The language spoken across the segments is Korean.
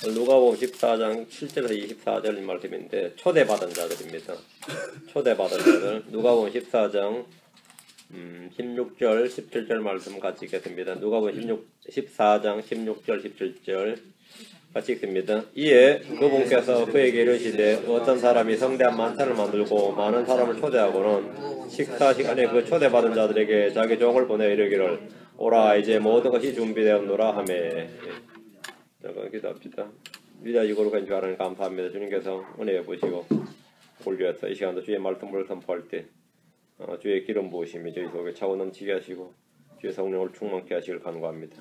누가복음 14장 7절에서 24절 말씀인데 초대받은 자들입니다. 초대받은 자들. 누가복음 14장 16절 17절 말씀 같이 읽겠습니다. 누가복음 14장 16절 17절 같이 읽습니다. 이에 그분께서 그에게 이르시되 어떤 사람이 성대한 만찬을 만들고 많은 사람을 초대하고는 식사 시간에 그 초대받은 자들에게 자기 종을 보내 이르기를 오라 이제 모든 것이 준비되었노라 하매. 잠깐 기도합시다. 위대하시고 거룩한 주 하나님 감사합니다. 주님께서 은혜 보시고 올려서 이 시간도 주의 말씀을 선포할 때 주의 기름 부으심이 저희 속에 차고 넘치게 하시고 주의 성령을 충만케 하시길 간구합니다.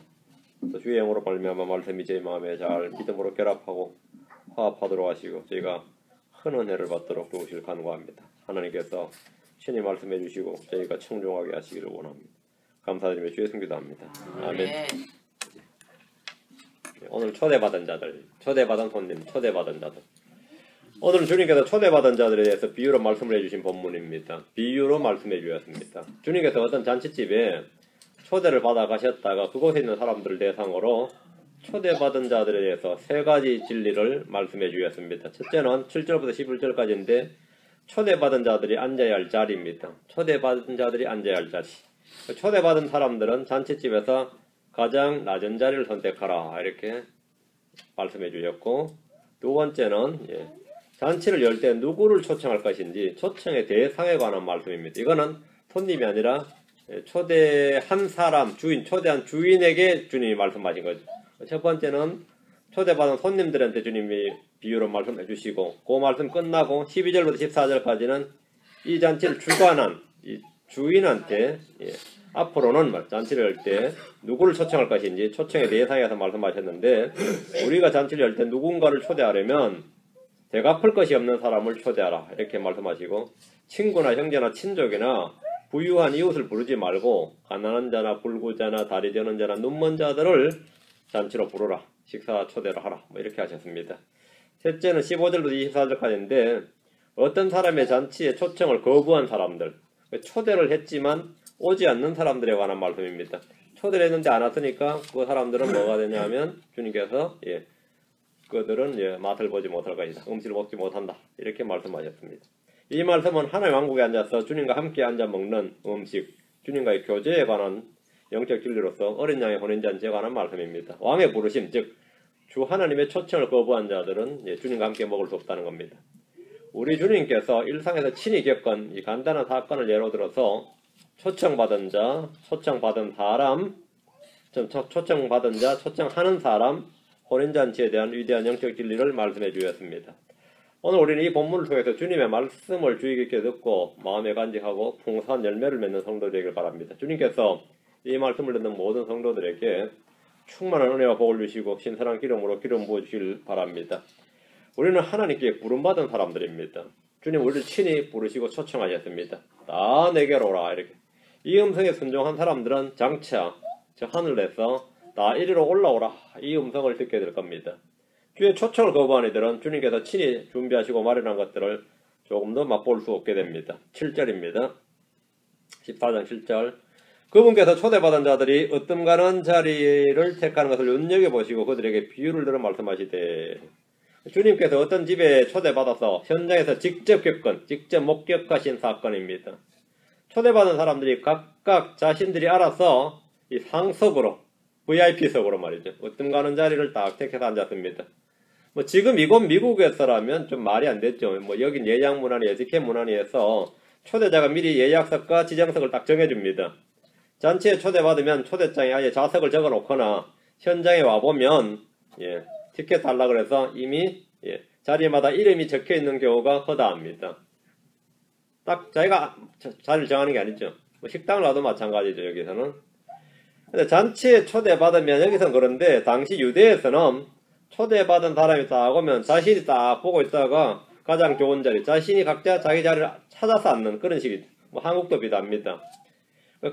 또 주의 영으로 말미암아 말씀이 저희 마음에 잘 믿음으로 결합하고 화합하도록 하시고 저희가 큰 은혜를 받도록 도우시길 간구합니다. 하나님께서 신이 말씀해 주시고 저희가 청종하게 하시기를 원합니다. 감사드리며 주의 성기도합니다. 아멘. 오늘 초대받은 자들, 초대받은 손님, 초대받은 자들. 오늘은 주님께서 초대받은 자들에 대해서 비유로 말씀을 해주신 본문입니다. 비유로 말씀해 주셨습니다. 주님께서 어떤 잔치집에 초대를 받아 가셨다가 그곳에 있는 사람들을 대상으로 초대받은 자들에 대해서 세 가지 진리를 말씀해 주셨습니다. 첫째는 7절부터 11절까지인데 초대받은 자들이 앉아야 할 자리입니다. 초대받은 자들이 앉아야 할 자리. 초대받은 사람들은 잔치집에서 가장 낮은 자리를 선택하라 이렇게 말씀해 주셨고, 두 번째는 잔치를 열 때 누구를 초청할 것인지 초청의 대상에 관한 말씀입니다. 이거는 손님이 아니라 초대한 사람, 주인, 초대한 주인에게 주님이 말씀하신 거죠. 첫 번째는 초대받은 손님들한테 주님이 비유로 말씀해 주시고, 그 말씀 끝나고 12절부터 14절까지는 이 잔치를 주관한 이 주인한테 앞으로는 잔치를 열 때 누구를 초청할 것인지 초청의 대상에서 말씀하셨는데, 우리가 잔치를 열 때 누군가를 초대하려면 대갚을 것이 없는 사람을 초대하라 이렇게 말씀하시고, 친구나 형제나 친족이나 부유한 이웃을 부르지 말고 가난한 자나 불구자나 다리 저는 자나 눈먼 자들을 잔치로 부르라, 식사 초대를 하라 이렇게 하셨습니다. 셋째는 15절부터 24절까지인데 어떤 사람의 잔치에 초청을 거부한 사람들, 초대를 했지만 오지 않는 사람들에 관한 말씀입니다. 초대를 했는데 안 왔으니까 그 사람들은 뭐가 되냐면 주님께서 그들은 맛을 보지 못할 것이다, 음식을 먹지 못한다 이렇게 말씀하셨습니다. 이 말씀은 하나님 왕국에 앉아서 주님과 함께 앉아 먹는 음식, 주님과의 교제에 관한 영적 진리로서 어린 양의 혼인잔치에 관한 말씀입니다. 왕의 부르심, 즉 주 하나님의 초청을 거부한 자들은 주님과 함께 먹을 수 없다는 겁니다. 우리 주님께서 일상에서 친히 겪은 이 간단한 사건을 예로 들어서 초청받은 자, 초청받은 사람, 초청받은 자, 초청하는 사람, 혼인잔치에 대한 위대한 영적 진리를 말씀해 주셨습니다. 오늘 우리는 이 본문을 통해서 주님의 말씀을 주의 깊게 듣고 마음에 간직하고 풍성한 열매를 맺는 성도되길 바랍니다. 주님께서 이 말씀을 듣는 모든 성도들에게 충만한 은혜와 복을 주시고 신선한 기름으로 기름 부어주시길 바랍니다. 우리는 하나님께 부름받은 사람들입니다. 주님 우리를 친히 부르시고 초청하셨습니다. 다 내게로 오라 이렇게. 이 음성에 순종한 사람들은 장차 저 하늘에서 다 이리로 올라오라 이 음성을 듣게 될 겁니다. 주의 초청을 거부한 이들은 주님께서 친히 준비하시고 마련한 것들을 조금 더 맛볼 수 없게 됩니다. 7절입니다. 14장 7절. 그분께서 초대받은 자들이 으뜸가는 자리를 택하는 것을 눈여겨보시고 그들에게 비유를 들어 말씀하시되, 주님께서 어떤 집에 초대받아서 현장에서 직접 목격하신 사건입니다. 초대받은 사람들이 각각 자신들이 알아서 이 상석으로, VIP석으로 말이죠, 으뜸가는 자리를 딱 택해서 앉았습니다. 지금 이곳 미국에서라면 좀 말이 안 됐죠. 여긴 예약문안이, 에티켓 문안이 해서 초대자가 미리 예약석과 지정석을 딱 정해줍니다. 잔치에 초대받으면 초대장에 아예 좌석을 적어 놓거나 현장에 와보면 티켓 달라 그래서 이미 자리마다 이름이 적혀 있는 경우가 허다합니다. 딱 자기가 자리를 정하는 게 아니죠. 식당을 와도 마찬가지죠. 여기서는. 근데 잔치에 초대받으면 여기서는 그런데 당시 유대에서는 초대받은 사람이 딱 오면 자신이 딱 보고 있다가 가장 좋은 자리, 자신이 각자 자기 자리를 찾아서 앉는 그런 식이죠. 한국도 비슷합니다.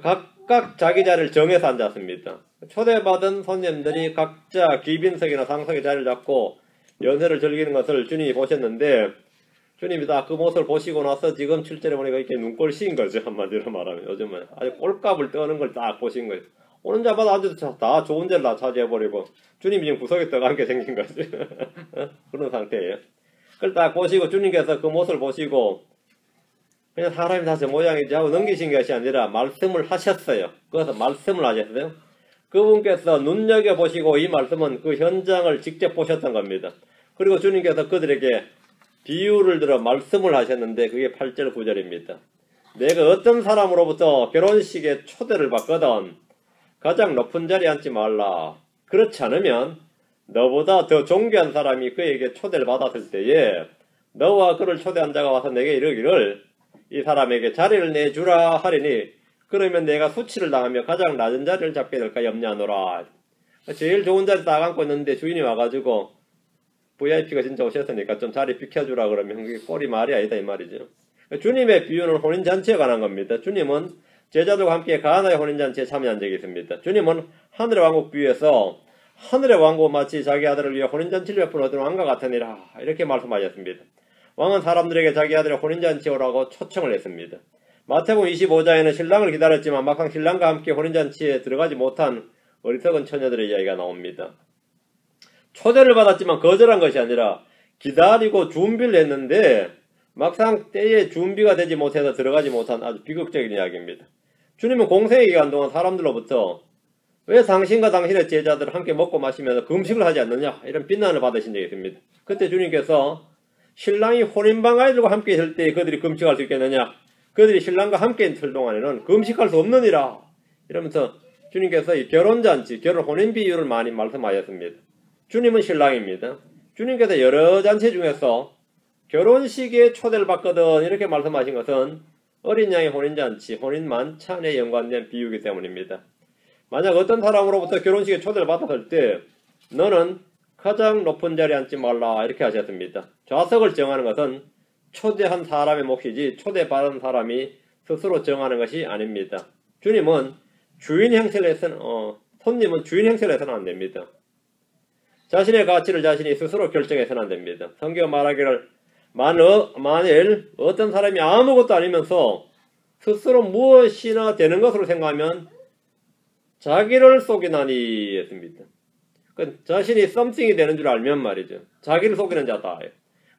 각각 자기 자리를 정해서 앉았습니다. 초대받은 손님들이 각자 귀빈석이나 상석의 자리를 잡고 연회를 즐기는 것을 주님이 보셨는데, 주님이 다 그 모습을 보시고 나서 지금 7절에 보니까 이렇게 눈꼴 씌인 거죠. 한마디로 말하면 요즘은 아주 꼴값을 떠는 걸 딱 보신 거예요. 오는 자마다 앉아서 다 좋은 데를 다 차지해버리고 주님이 지금 구석에 떠가게 생긴 거지. 그런 상태예요. 그걸 딱 보시고 주님께서 그 모습을 보시고 그냥 사람이 다 저 모양이지 하고 넘기신 것이 아니라 말씀을 하셨어요. 그래서 말씀을 하셨어요. 그분께서 눈여겨보시고 이 말씀은 그 현장을 직접 보셨던 겁니다. 그리고 주님께서 그들에게 비유를 들어 말씀을 하셨는데 그게 8절 9절입니다. 내가 어떤 사람으로부터 결혼식에 초대를 받거든 가장 높은 자리에 앉지 말라. 그렇지 않으면 너보다 더 존귀한 사람이 그에게 초대를 받았을 때에 너와 그를 초대한 자가 와서 내게 이르기를 이 사람에게 자리를 내주라 하리니 그러면 내가 수치를 당하며 가장 낮은 자리를 잡게 될까 염려하노라. 제일 좋은 자리 딱 앉고 있는데 주인이 와가지고 VIP가 진짜 오셨으니까 좀 자리 비켜주라 그러면 그게 꼴이 말이 아니다 이 말이죠. 주님의 비유는 혼인잔치에 관한 겁니다. 주님은 제자들과 함께 가나의 혼인잔치에 참여한 적이 있습니다. 주님은 하늘의 왕국 비유에서 하늘의 왕국 마치 자기 아들을 위해 혼인잔치를 베푼 어떤 왕과 같으니라 이렇게 말씀하셨습니다. 왕은 사람들에게 자기 아들의 혼인잔치에 오라고 초청을 했습니다. 마태복음 25장에는 신랑을 기다렸지만 막상 신랑과 함께 혼인잔치에 들어가지 못한 어리석은 처녀들의 이야기가 나옵니다. 초대를 받았지만 거절한 것이 아니라 기다리고 준비를 했는데 막상 때에 준비가 되지 못해서 들어가지 못한 아주 비극적인 이야기입니다. 주님은 공생의 기간 동안 사람들로부터 왜 당신과 당신의 제자들을 함께 먹고 마시면서 금식을 하지 않느냐 이런 비난을 받으신 적이 있습니다. 그때 주님께서 신랑이 혼인방 아이들과 함께 있을 때 그들이 금식할 수 있겠느냐 그들이 신랑과 함께 있을 동안에는 금식할 수 없느니라 이러면서 주님께서 이 결혼잔치, 결혼 혼인 비유를 많이 말씀하셨습니다. 주님은 신랑입니다. 주님께서 여러 잔치 중에서 결혼식에 초대를 받거든 이렇게 말씀하신 것은 어린 양의 혼인잔치, 혼인 만찬에 연관된 비유이기 때문입니다. 만약 어떤 사람으로부터 결혼식에 초대를 받았을 때 너는 가장 높은 자리에 앉지 말라 이렇게 하셨습니다. 좌석을 정하는 것은 초대한 사람의 몫이지 초대받은 사람이 스스로 정하는 것이 아닙니다. 주님은 주인 행세를 해서는 손님은 주인 행세를 해서는 안 됩니다. 자신의 가치를 자신이 스스로 결정해서는 안 됩니다. 성경 말하기를 만일 어떤 사람이 아무것도 아니면서 스스로 무엇이나 되는 것으로 생각하면 자기를 속이나니 했습니다. 자신이 something이 되는 줄 알면 말이죠. 자기를 속이는 자다.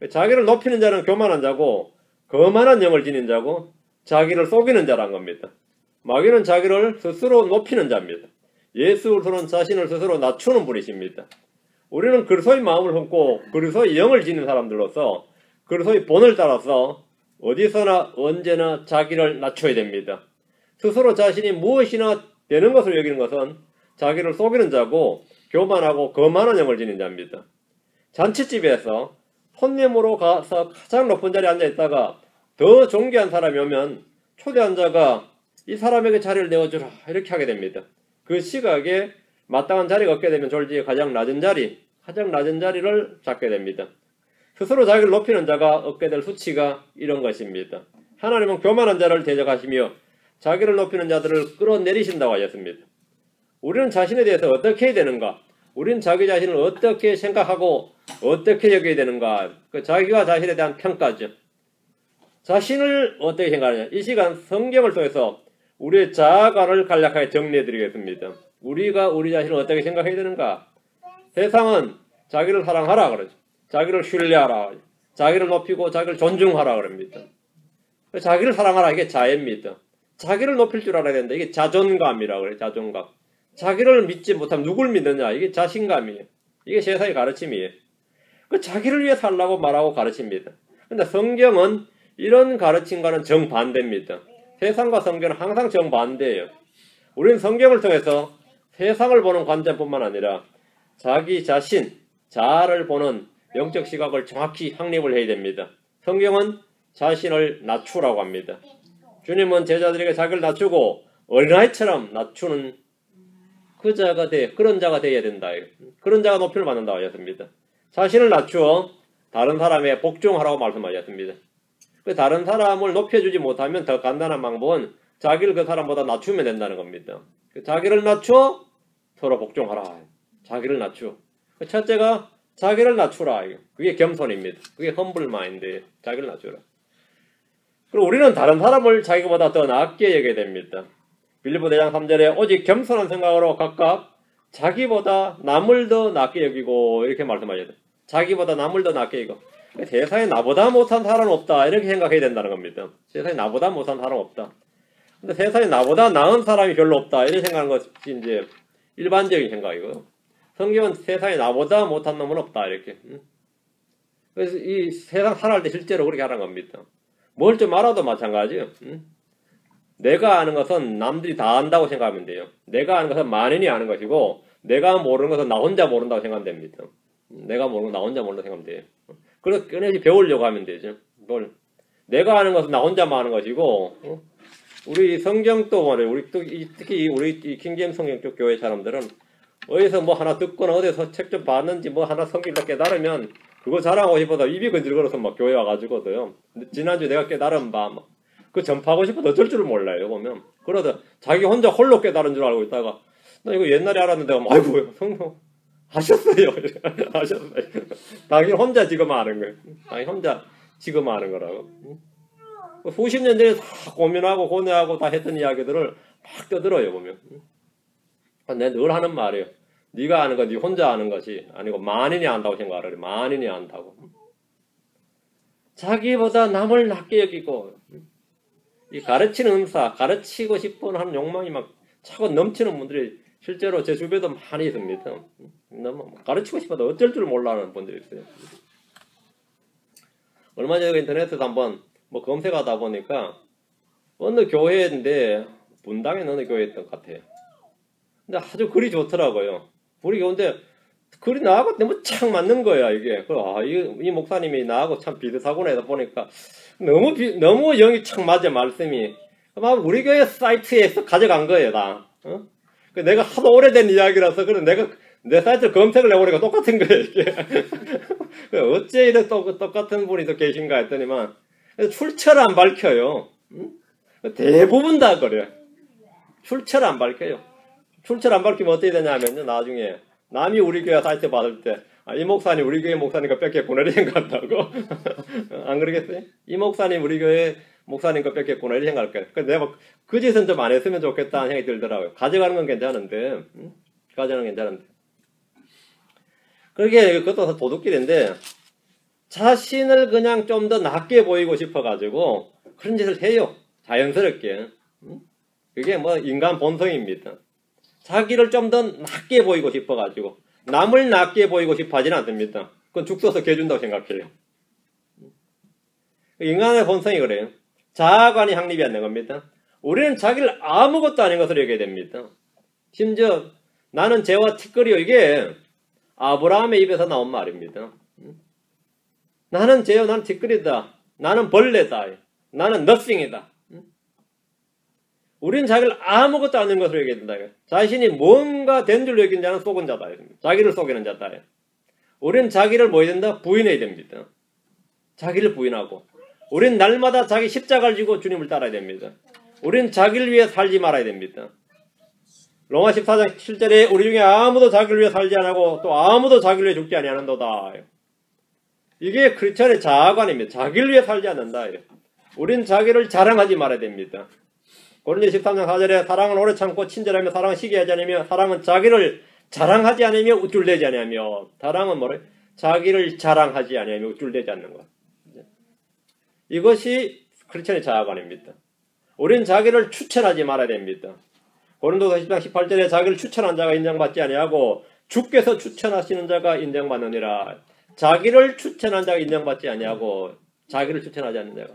자기를 높이는 자는 교만한 자고 거만한 영을 지닌 자고 자기를 속이는 자란 겁니다. 마귀는 자기를 스스로 높이는 자입니다. 예수 그리스도는 자신을 스스로 낮추는 분이십니다. 우리는 그리스도의 마음을 품고 그리스도의 영을 지닌 사람들로서 그리스도의 본을 따라서 어디서나 언제나 자기를 낮춰야 됩니다. 스스로 자신이 무엇이나 되는 것을 여기는 것은 자기를 속이는 자고 교만하고 거만한 영을 지닌 자입니다. 잔치집에서 손님으로 가서 가장 높은 자리에 앉아있다가 더 존귀한 사람이 오면 초대한 자가 이 사람에게 자리를 내어주라 이렇게 하게 됩니다. 그 시각에 마땅한 자리가 없게 되면 졸지에 가장 낮은 자리를 잡게 됩니다. 스스로 자기를 높이는 자가 얻게 될 수치가 이런 것입니다. 하나님은 교만한 자를 대적하시며 자기를 높이는 자들을 끌어내리신다고 하셨습니다. 우리는 자신에 대해서 어떻게 해야 되는가? 우리는 자기 자신을 어떻게 생각하고 어떻게 여겨야 되는가? 그 자기와 자신에 대한 평가죠. 자신을 어떻게 생각하느냐? 이 시간 성경을 통해서 우리의 자아관을 간략하게 정리해 드리겠습니다. 우리가 우리 자신을 어떻게 생각해야 되는가? 세상은 자기를 사랑하라 그러죠. 자기를 신뢰하라. 자기를 높이고 자기를 존중하라 그럽니다. 자기를 사랑하라 이게 자애입니다. 자기를 높일 줄 알아야 된다. 이게 자존감이라고 그래요. 자존감. 자기를 믿지 못하면 누굴 믿느냐. 이게 자신감이에요. 이게 세상의 가르침이에요. 그 자기를 위해 살라고 말하고 가르칩니다. 근데 성경은 이런 가르침과는 정반대입니다. 세상과 성경은 항상 정반대예요. 우리는 성경을 통해서 세상을 보는 관점뿐만 아니라 자기 자신, 자아를 보는 영적 시각을 정확히 확립을 해야 됩니다. 성경은 자신을 낮추라고 합니다. 주님은 제자들에게 자기를 낮추고 어린아이처럼 낮추는 그런 자가 되어야 된다. 그런 자가 높임을 받는다고 하셨습니다. 자신을 낮추어 다른 사람에 복종하라고 말씀하셨습니다. 다른 사람을 높여주지 못하면 더 간단한 방법은 자기를 그 사람보다 낮추면 된다는 겁니다. 자기를 낮추어 서로 복종하라. 자기를 낮추어. 첫째가 자기를 낮추라. 그게 겸손입니다. 그게 험블 마인드예요. 자기를 낮추라. 그리고 우리는 다른 사람을 자기보다 더 낮게 여겨야 됩니다. 빌립보 4장 3절에 오직 겸손한 생각으로 각각 자기보다 남을 더 낮게 여기고 이렇게 말씀하셨어요. 자기보다 남을 더 낮게 여기고 세상에 나보다 못한 사람은 없다 이렇게 생각해야 된다는 겁니다. 세상에 나보다 못한 사람은 없다. 근데 세상에 나보다 나은 사람이 별로 없다 이렇게 생각하는 것이 이제 일반적인 생각이고요. 성경은 세상에 나보다 못한 놈은 없다 이렇게. 그래서 이 세상 살아갈 때 실제로 그렇게 하는 겁니다. 뭘 좀 알아도 마찬가지예요. 내가 아는 것은 남들이 다 안다고 생각하면 돼요. 내가 아는 것은 만인이 아는 것이고 내가 모르는 것은 나 혼자 모른다고 생각하면 됩니다. 내가 모르는 건 나 혼자 모른다고 생각하면 돼요. 그래서 끊임없이 배우려고 하면 되죠. 뭘 내가 아는 것은 나 혼자만 아는 것이고 우리 성경도 말이에요. 우리 특히 우리 킹제임스 성경 쪽 교회 사람들은 어디서 뭐 하나 듣거나 어디서 책 좀 봤는지 뭐 하나 성경을 깨달으면 그거 자랑하고 싶어서 입이 건질거려서 막 교회 와가지고도요. 지난주에 내가 깨달은 바 그 전파하고 싶어도 어쩔 줄을 몰라요. 보면 그러다 자기 혼자 홀로 깨달은 줄 알고 있다가 나 이거 옛날에 알았는데 아이고 성경 하셨어요. 하셨어요. 당연히 혼자 지금 아는 거예요. 당연히 혼자 지금 아는 거라고. 수십 년 전에 다 고민하고 고뇌하고 다 했던 이야기들을 막 떠들어요. 보면 내가 늘 하는 말이에요. 네가 아는 건 네 혼자 아는 것이 아니고 만인이 안다고 생각하래. 만인이 안다고. 자기보다 남을 낮게 여기고 이 가르치는 은사, 가르치고 싶어 하는 욕망이 막 차고 넘치는 분들이 실제로 제 주변에도 많이 있습니다. 너무 가르치고 싶어도 어쩔 줄 몰라하는 분들이 있어요. 얼마 전에 인터넷에서 한번 뭐 검색하다 보니까 어느 교회인데 분당에 어느 교회였던 것 같아요. 근데 아주 글이 좋더라고요. 글이 좋은데 글이 나하고 너무 착 맞는 거야 이게. 이 목사님이 나하고 참 비슷하구나 해서 보니까 너무 영이 착 맞아 말씀이. 막 우리 교회 사이트에서 가져간 거예요 다. 내가 하도 오래된 이야기라서 그래 내가 내 사이트 검색을 해보니까 똑같은 거예요 이게. 어째 이래 똑같은 분이 또 계신가 했더니만 출처를 안 밝혀요. 대부분 다 그래요. 출처를 안 밝혀요. 출처를 안 밝히면 어떻게 되냐면요. 나중에 남이 우리 교회 사이트 받을 때 이 목사님 우리 교회 목사님 거 뺏겼구나 이렇게 생각한다고. 안 그러겠어요? 이 목사님 우리 교회 목사님 거 뺏겼구나 이렇게 생각할 거예요. 그래서 내가 그 짓은 좀 안 했으면 좋겠다는 생각이 들더라고요. 가져가는 건 괜찮은데 가져가는 건 괜찮은데 그게 그것도 도둑질인데 자신을 그냥 좀 더 낮게 보이고 싶어가지고 그런 짓을 해요. 자연스럽게. 그게 뭐 인간 본성입니다. 자기를 좀 더 낮게 보이고 싶어가지고 남을 낮게 보이고 싶어 하지는 않습니다. 그건 죽 써서 개준다고 생각해요. 인간의 본성이 그래요. 자아관이 확립이 안 된 겁니다. 우리는 자기를 아무것도 아닌 것으로 여겨야 됩니다. 심지어 나는 죄와 티끌이요. 이게 아브라함의 입에서 나온 말입니다. 나는 죄요. 나는 티끌이다. 나는 벌레다. 나는 nothing이다. 우리는 자기를 아무것도 아닌 것으로 여겨야 된다. 자신이 뭔가 된 줄 여긴 자는 속은 자다. 자기를 속이는 자다. 우리는 자기를 뭐 해야 된다? 부인해야 됩니다. 자기를 부인하고. 우리는 날마다 자기 십자가를 지고 주님을 따라야 됩니다. 우리는 자기를 위해 살지 말아야 됩니다. 로마 14장 7절에 우리 중에 아무도 자기를 위해 살지 않고 또 아무도 자기를 위해 죽지 아니하는도다. 이게 크리스천의 자아관입니다. 자기를 위해 살지 않는다. 우리는 자기를 자랑하지 말아야 됩니다. 고린도 13장 4절에 사랑은 오래 참고 친절하며 사랑은 시기하지 않으며 사랑은 자기를 자랑하지 않으며 우쭐대지 않으며 사랑은 뭐래? 자기를 자랑하지 않으며 우쭐대지 않는 것. 이것이 크리스천의 자아관입니다. 우리는 자기를 추천하지 말아야 됩니다. 고린도서 10장 18절에 자기를 추천한 자가 인정받지 아니하고 주께서 추천하시는 자가 인정받느니라. 자기를 추천한 자가 인정받지 아니하고 자기를 추천하지 않는 자가.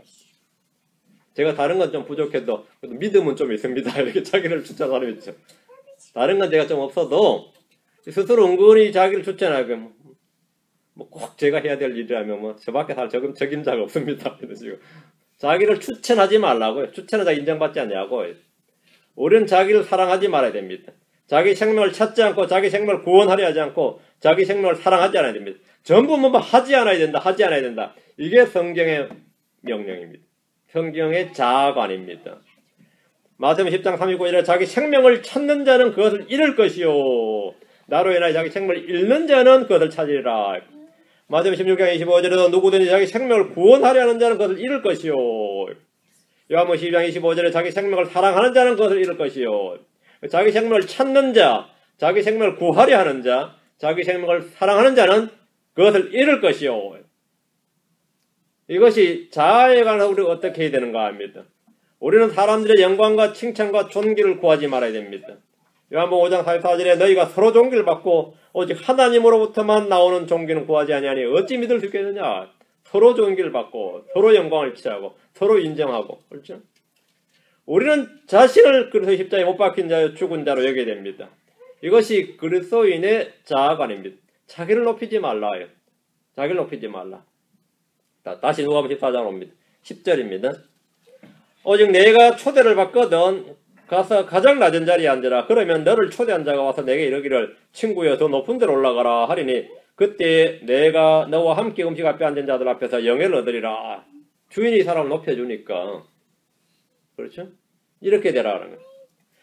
제가 다른 건 좀 부족해도 믿음은 좀 있습니다. 이렇게 자기를 추천하는 사람이 있죠. 다른 건 제가 좀 없어도 스스로 은근히 자기를 추천하고 뭐 꼭 제가 해야 될 일이라면 뭐 저밖에 살 적임자가 없습니다. 이러시고 자기를 추천하지 말라고요. 추천하자 인정받지 않냐고. 우리는 자기를 사랑하지 말아야 됩니다. 자기 생명을 찾지 않고 자기 생명을 구원하려 하지 않고 자기 생명을 사랑하지 않아야 됩니다. 전부 뭐 하지 않아야 된다. 하지 않아야 된다. 이게 성경의 명령입니다. 성경의 자아관입니다. 마태복음 10장 39절에 자기 생명을 찾는 자는 그것을 잃을 것이요 나로 인하여 자기 생명을 잃는 자는 그것을 찾으리라. 마태복음 16장 25절에도 누구든지 자기 생명을 구원하려 하는 자는 그것을 잃을 것이요. 요한복음 12장 25절에 자기 생명을 사랑하는 자는 그것을 잃을 것이요. 자기 생명을 찾는 자, 자기 생명을 구하려 하는 자, 자기 생명을 사랑하는 자는 그것을 잃을 것이요. 이것이 자아에 관해서 우리가 어떻게 해야 되는가 합니다. 우리는 사람들의 영광과 칭찬과 존귀를 구하지 말아야 됩니다. 요한복음 5장 44절에 너희가 서로 존귀를 받고 오직 하나님으로부터만 나오는 존귀는 구하지 아니하니 어찌 믿을 수 있겠느냐. 서로 존귀를 받고 서로 영광을 취하고 서로 인정하고, 그렇죠? 우리는 자신을 그리스도 십자가에 못 박힌 자여 죽은 자로 여겨야 됩니다. 이것이 그리스도인의 자아관입니다. 자기를 높이지 말라요. 자기를 높이지 말라. 다시 누가복음 14장 옵니다. 10절입니다. 오직 내가 초대를 받거든 가서 가장 낮은 자리에 앉으라. 그러면 너를 초대한 자가 와서 내게 이르기를 친구여 더 높은 데로 올라가라 하리니 그때 내가 너와 함께 음식 앞에 앉은 자들 앞에서 영예를 얻으리라. 주인이 사람을 높여주니까, 그렇죠? 이렇게 되라는 거예요.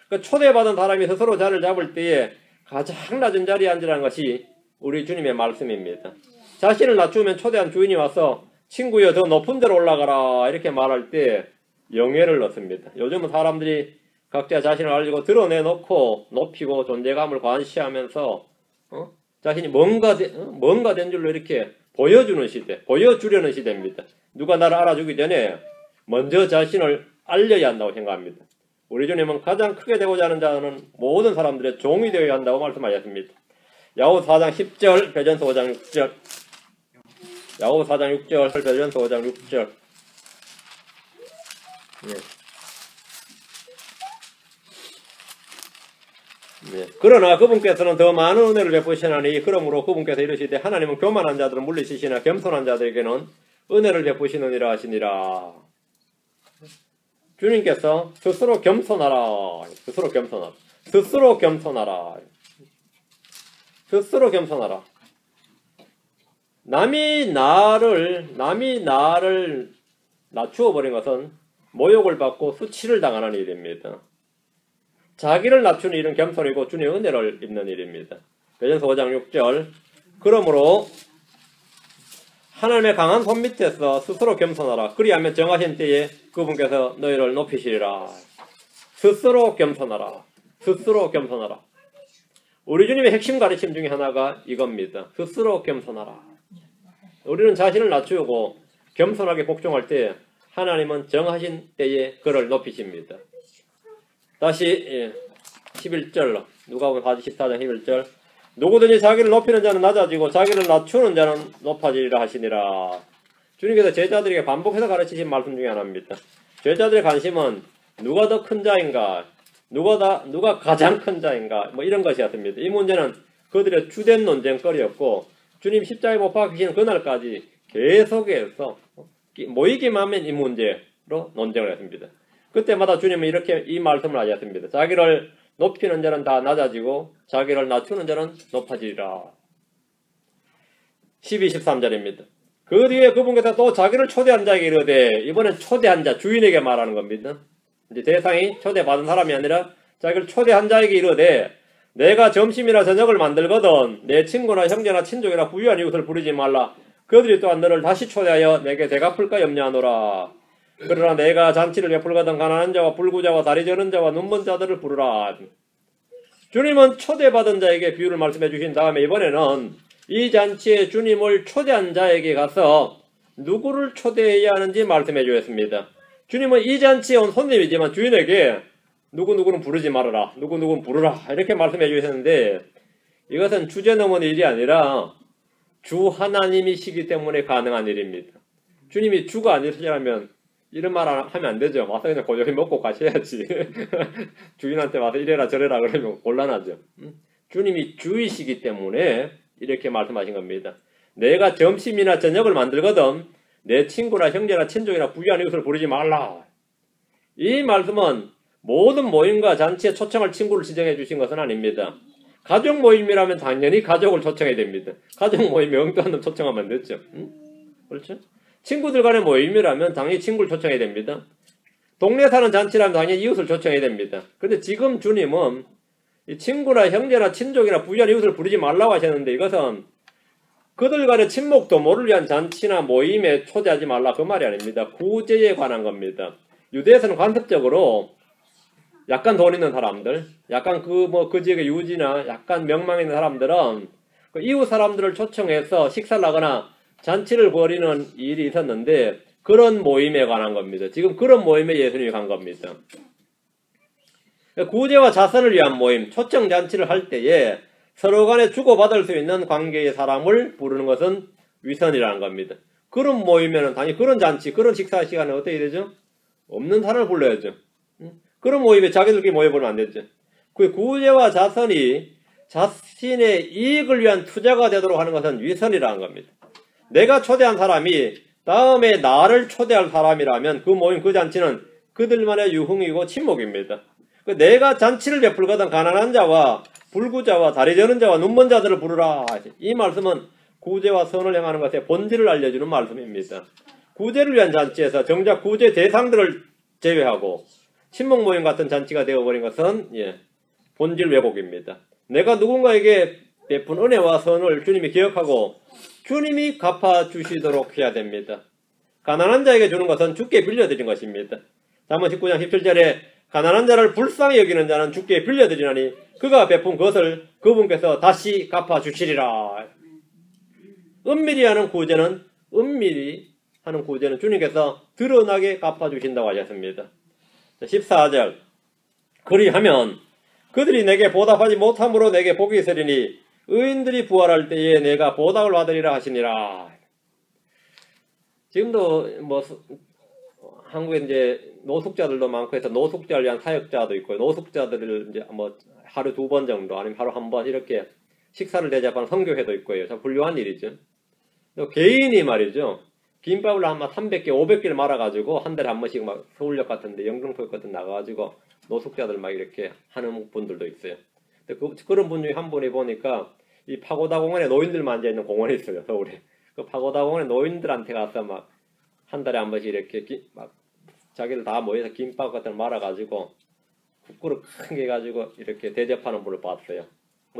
그러니까 초대받은 사람이 스스로 자리를 잡을 때에 가장 낮은 자리에 앉으라는 것이 우리 주님의 말씀입니다. 자신을 낮추면 초대한 주인이 와서 친구여 더 높은 데로 올라가라 이렇게 말할 때 영예를 넣습니다. 요즘은 사람들이 각자 자신을 알리고 드러내놓고 높이고 존재감을 과시하면서 자신이 뭔가 된 줄로 이렇게 보여주는 시대, 보여주려는 시대입니다. 누가 나를 알아주기 전에 먼저 자신을 알려야 한다고 생각합니다. 우리 주님은 가장 크게 되고자 하는 자는 모든 사람들의 종이 되어야 한다고 말씀하셨습니다. 야고보 4장 10절, 베드로전서 5장 6절. 야고보 4장 6절, 베드로전서 5장 6절. 그러나 그분께서는 더 많은 은혜를 베푸시나니 그러므로 그분께서 이르시되 하나님은 교만한 자들을 물리치시나 겸손한 자들에게는 은혜를 베푸시느니라 하시니라. 주님께서 스스로 겸손하라. 스스로 겸손하라. 스스로 겸손하라. 스스로 겸손하라. 남이 나를 낮추어 버린 것은 모욕을 받고 수치를 당하는 일입니다. 자기를 낮추는 일은 겸손이고 주님의 은혜를 입는 일입니다. 베드로전서 5장 6절. 그러므로 하나님의 강한 손 밑에서 스스로 겸손하라. 그리하면 정하신 때에 그분께서 너희를 높이시리라. 스스로 겸손하라. 스스로 겸손하라. 우리 주님의 핵심 가르침 중에 하나가 이겁니다. 스스로 겸손하라. 우리는 자신을 낮추고 겸손하게 복종할 때 하나님은 정하신 때에 그를 높이십니다. 다시 11절 누가복음 14장 11절. 누구든지 자기를 높이는 자는 낮아지고 자기를 낮추는 자는 높아지리라 하시니라. 주님께서 제자들에게 반복해서 가르치신 말씀 중에 하나입니다. 제자들의 관심은 누가 더 큰 자인가, 누가 가장 큰 자인가, 뭐 이런 것이었습니다. 이 문제는 그들의 주된 논쟁거리였고 주님 십자가에 못 박히시는 그날까지 계속해서 모이기만 하면 이 문제로 논쟁을 했습니다. 그때마다 주님은 이렇게 이 말씀을 하셨습니다. 자기를 높이는 자는 다 낮아지고 자기를 낮추는 자는 높아지리라. 12, 13절입니다. 그 뒤에 그분께서 또 자기를 초대한 자에게 이르되, 이번엔 초대한 자, 주인에게 말하는 겁니다. 이제 대상이 초대받은 사람이 아니라 자기를 초대한 자에게 이르되, 내가 점심이나 저녁을 만들거든 내 친구나 형제나 친족이나 부유한 이웃을 부르지 말라. 그들이 또한 너를 다시 초대하여 내게 대갚을까 염려하노라. 그러나 내가 잔치를 베풀거든 가난한 자와 불구자와 다리 저는 자와 눈먼 자들을 부르라. 주님은 초대받은 자에게 비유를 말씀해 주신 다음에 이번에는 이 잔치에 주님을 초대한 자에게 가서 누구를 초대해야 하는지 말씀해 주셨습니다. 주님은 이 잔치에 온 손님이지만 주인에게 누구누구는 부르지 말아라, 누구누구는 부르라 이렇게 말씀해 주셨는데, 이것은 주제 넘은 일이 아니라 주 하나님이시기 때문에 가능한 일입니다. 주님이 주가 아니시라면 이런 말 하면 안 되죠. 와서 그냥 고조리 먹고 가셔야지. 주인한테 와서 이래라 저래라 그러면 곤란하죠. 주님이 주이시기 때문에 이렇게 말씀하신 겁니다. 내가 점심이나 저녁을 만들거든 내 친구나 형제나 친족이나 부유한 이웃을 부르지 말라. 이 말씀은 모든 모임과 잔치에 초청할 친구를 지정해 주신 것은 아닙니다. 가족 모임이라면 당연히 가족을 초청해야 됩니다. 가족 모임에 엉뚱한 놈 초청하면 안 됐죠. 그렇죠? 친구들 간의 모임이라면 당연히 친구를 초청해야 됩니다. 동네 사는 잔치라면 당연히 이웃을 초청해야 됩니다. 그런데 지금 주님은 이 친구나 형제나 친족이나 부유한 이웃을 부르지 말라고 하셨는데, 이것은 그들 간의 친목 도모를 위한 잔치나 모임에 초대하지 말라 그 말이 아닙니다. 구제에 관한 겁니다. 유대에서는 간접적으로 약간 돈 있는 사람들, 약간 그 지역의 유지나 약간 명망 있는 사람들은 그 이웃 사람들을 초청해서 식사를 하거나 잔치를 벌이는 일이 있었는데 그런 모임에 관한 겁니다. 지금 그런 모임에 예수님이 간 겁니다. 구제와 자선을 위한 모임, 초청 잔치를 할 때에 서로 간에 주고받을 수 있는 관계의 사람을 부르는 것은 위선이라는 겁니다. 그런 모임에는 당연히 그런 잔치, 그런 식사 시간에 어떻게 되죠? 없는 사람을 불러야죠. 그런 모임에 자기들끼리 모여보면 안 되죠. 그 구제와 자선이 자신의 이익을 위한 투자가 되도록 하는 것은 위선이라는 겁니다. 내가 초대한 사람이 다음에 나를 초대할 사람이라면 그 모임, 그 잔치는 그들만의 유흥이고 친목입니다. 내가 잔치를 베풀거든 가난한 자와 불구자와 다리 저는 자와 눈먼 자들을 부르라. 이 말씀은 구제와 선을 행하는 것의 본질을 알려주는 말씀입니다. 구제를 위한 잔치에서 정작 구제 대상들을 제외하고 친목 모임 같은 잔치가 되어버린 것은 본질 왜곡입니다. 내가 누군가에게 베푼 은혜와 선을 주님이 기억하고 주님이 갚아주시도록 해야 됩니다. 가난한 자에게 주는 것은 주께 빌려드린 것입니다. 잠언 19장 17절에 가난한 자를 불쌍히 여기는 자는 주께 빌려드리나니 그가 베푼 것을 그분께서 다시 갚아주시리라. 은밀히 하는 구제는 주님께서 드러나게 갚아주신다고 하셨습니다. 14절 그리하면 그들이 내게 보답하지 못함으로 내게 복이 있으리니 의인들이 부활할 때에 내가 보답을 받으리라 하시니라. 지금도 한국에 이제 노숙자들도 많고 해서 노숙자를 위한 사역자도 있고 노숙자들을 이제 하루 2번 정도 아니면 하루 1번 이렇게 식사를 대접하는 선교회도 있고요. 참 훌륭한 일이죠. 또 개인이 말이죠. 김밥을 한 300개, 500개를 말아가지고 한 달에 한 번씩 막 서울역 같은데 영등포역 같은 데 나가가지고 노숙자들 막 이렇게 하는 분들도 있어요. 그런 분 중에 한 분이 보니까 이 파고다 공원에 노인들만 앉아있는 공원이 있어요. 서울에. 그 파고다 공원에 노인들한테 가서 막 한 달에 한 번씩 이렇게 막 자기들 다 모여서 김밥 같은 걸 말아가지고 국그릇 크게 해가지고 이렇게 대접하는 분을 봤어요.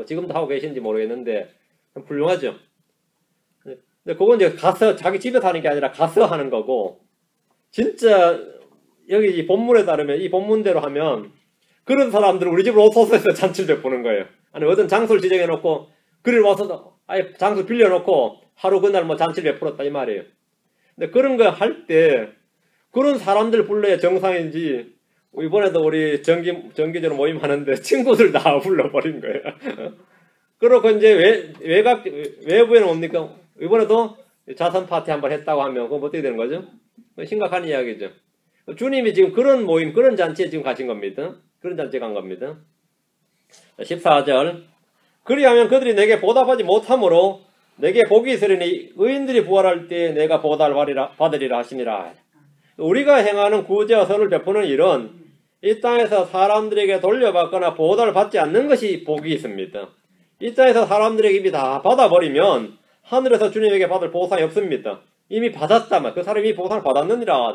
지금도 하고 계신지 모르겠는데 훌륭하죠. 근데 그건 이제 가서 자기 집에서 하는 게 아니라 가서 하는 거고 진짜 여기 이 본문에 따르면 이 본문대로 하면 그런 사람들은 우리 집으로 오소서 해서 잔치를 베푸는 거예요. 아니 어떤 장소를 지정해 놓고 그를 와서 아예 장소 빌려놓고 하루 그날 잔치를 베풀었다 이 말이에요. 근데 그런 거 할 때 그런 사람들 불러야 정상인지 이번에도 우리 정기적으로 모임하는데 친구들 다 불러버린 거예요. 그렇고 이제 외부에는 뭡니까? 이번에도 자선 파티 한번 했다고 하면 그건 어떻게 되는 거죠? 심각한 이야기죠. 주님이 지금 그런 모임, 그런 잔치에 지금 가신 겁니다. 그런 잔치에 간 겁니다. 14절 그리하면 그들이 내게 보답하지 못함으로 내게 복이 있으리니 의인들이 부활할 때 내가 보답을 받으리라 하시니라. 우리가 행하는 구제와 선을 베푸는 일은 이 땅에서 사람들에게 돌려받거나 보답을 받지 않는 것이 복이 있습니다. 이 땅에서 사람들에게 이미 다 받아버리면 하늘에서 주님에게 받을 보상이 없습니다. 이미 받았다면 그 사람이 이미 보상을 받았느니라.